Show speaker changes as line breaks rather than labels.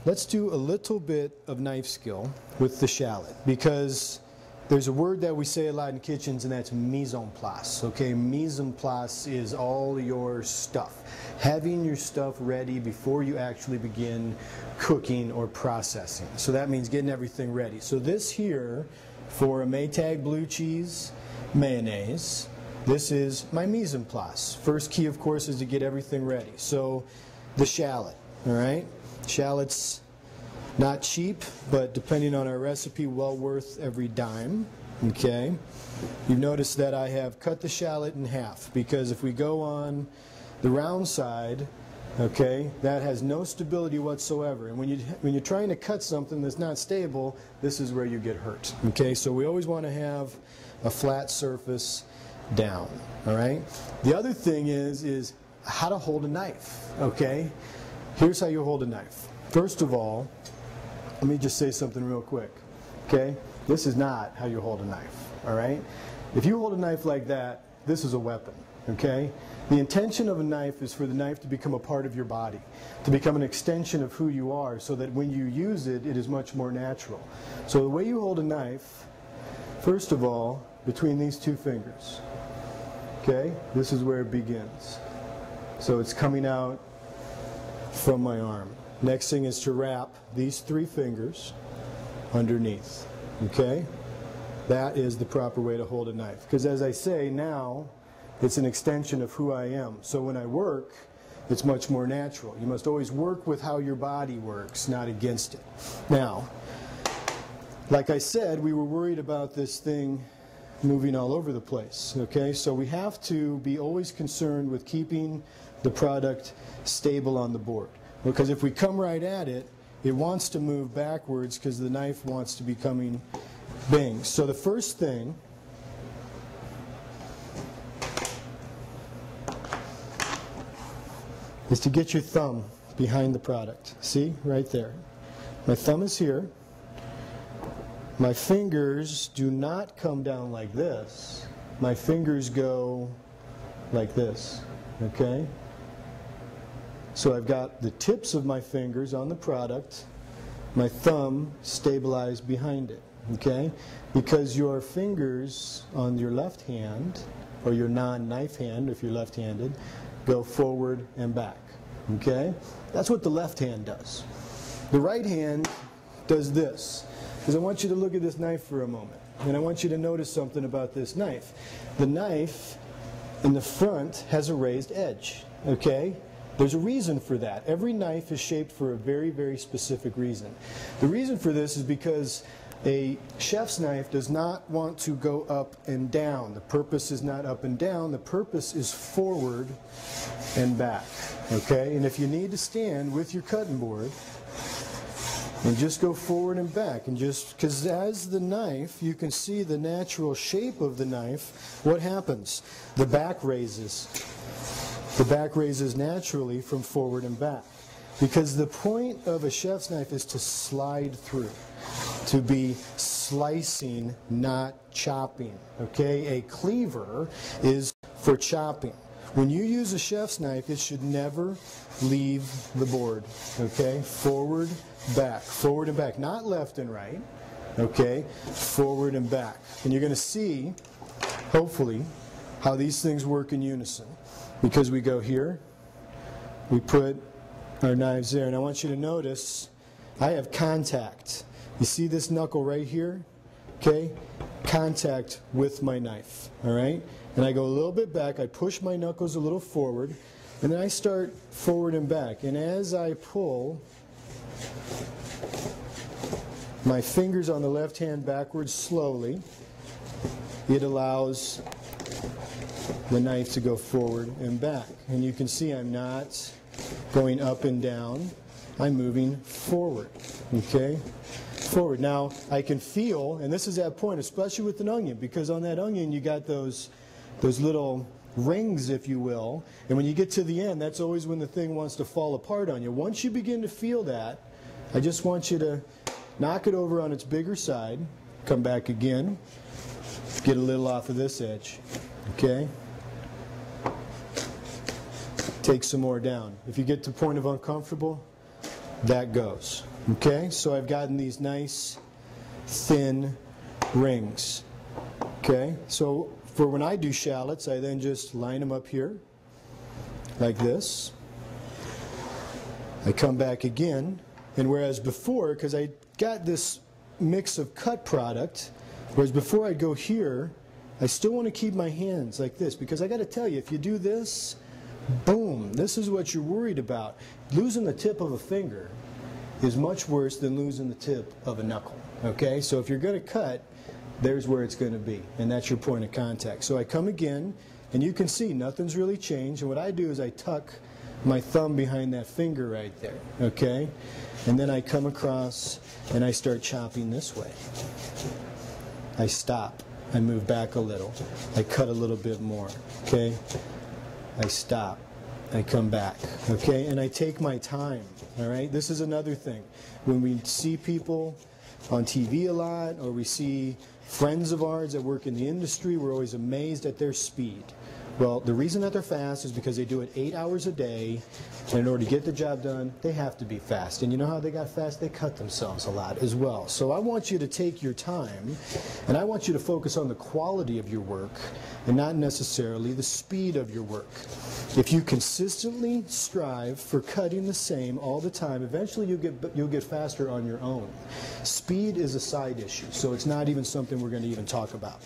let's do a little bit of knife skill with the shallot, because there's a word that we say a lot in kitchens, and that's mise en place. Okay, mise en place is all your stuff. Having your stuff ready before you actually begin cooking or processing. So that means getting everything ready. So this here, for a Maytag blue cheese mayonnaise, this is my mise en place. First key, of course, is to get everything ready. So the shallot, all right? Shallots, not cheap, but depending on our recipe, well worth every dime, okay? You've noticed that I have cut the shallot in half, because if we go on the round side, okay, that has no stability whatsoever. And when you're trying to cut something that's not stable, this is where you get hurt, okay? So we always want to have a flat surface down, all right? The other thing is how to hold a knife, okay? Here's how you hold a knife. First of all, let me just say something real quick, okay? This is not how you hold a knife, all right? If you hold a knife like that, this is a weapon, okay? The intention of a knife is for the knife to become a part of your body, to become an extension of who you are, so that when you use it, it is much more natural. So the way you hold a knife, first of all, between these two fingers, okay? This is where it begins. So it's coming out from my arm. Next thing is to wrap these three fingers underneath, okay? That is the proper way to hold a knife. Because as I say, now it's an extension of who I am. So when I work, it's much more natural. You must always work with how your body works, not against it. Now, like I said, we were worried about this thing moving all over the place, okay? So we have to be always concerned with keeping the product stable on the board. Because if we come right at it, it wants to move backwards because the knife wants to be coming bing. So the first thing is to get your thumb behind the product. See, right there. My thumb is here. My fingers do not come down like this. My fingers go like this, okay? So I've got the tips of my fingers on the product, my thumb stabilized behind it, okay? Because your fingers on your left hand, or your non-knife hand if you're left-handed, go forward and back, okay? That's what the left hand does. The right hand does this. Because I want you to look at this knife for a moment, and I want you to notice something about this knife. The knife in the front has a raised edge, okay? There's a reason for that. Every knife is shaped for a very, very specific reason. The reason for this is because a chef's knife does not want to go up and down. The purpose is not up and down. The purpose is forward and back, okay? And if you need to stand with your cutting board, and just go forward and back, and just, because as the knife, you can see the natural shape of the knife, what happens? The back raises. The back raises naturally from forward and back. Because the point of a chef's knife is to slide through, to be slicing, not chopping, okay? A cleaver is for chopping. When you use a chef's knife, it should never leave the board, okay? Forward, and back, not left and right, okay? Forward and back. And you're going to see, hopefully, how these things work in unison. Because we go here, we put our knives there, and I want you to notice, I have contact. You see this knuckle right here? Okay? Contact with my knife, all right? And I go a little bit back, I push my knuckles a little forward, and then I start forward and back. And as I pull my fingers on the left hand backwards slowly, it allows the knife to go forward and back. And you can see I'm not going up and down, I'm moving forward, okay? Forward. Now, I can feel, and this is that point, especially with an onion, because on that onion you got those little rings, if you will, and when you get to the end, that's always when the thing wants to fall apart on you. Once you begin to feel that, I just want you to knock it over on its bigger side, come back again, get a little off of this edge, okay? Take some more down. If you get to the point of uncomfortable, that goes. Okay, so I've gotten these nice thin rings. Okay, so for when I do shallots, I then just line them up here like this. I come back again, and whereas before, because I got this mix of cut product, whereas before I'd go here, I still want to keep my hands like this, because I got to tell you, if you do this, boom, this is what you're worried about. Losing the tip of a finger is much worse than losing the tip of a knuckle. Okay, so if you're going to cut, there's where it's going to be, and that's your point of contact. So I come again, and you can see nothing's really changed, and what I do is I tuck my thumb behind that finger right there, okay? And then I come across and I start chopping this way. I stop, I move back a little, I cut a little bit more, okay? I stop, I come back, okay? And I take my time, all right? This is another thing. When we see people on TV a lot, or we see friends of ours that work in the industry, we're always amazed at their speed. Well, the reason that they're fast is because they do it 8 hours a day, and in order to get the job done, they have to be fast. And you know how they got fast? They cut themselves a lot as well. So I want you to take your time, and I want you to focus on the quality of your work and not necessarily the speed of your work. If you consistently strive for cutting the same all the time, eventually you'll get faster on your own. Speed is a side issue, so it's not even something we're going to even talk about.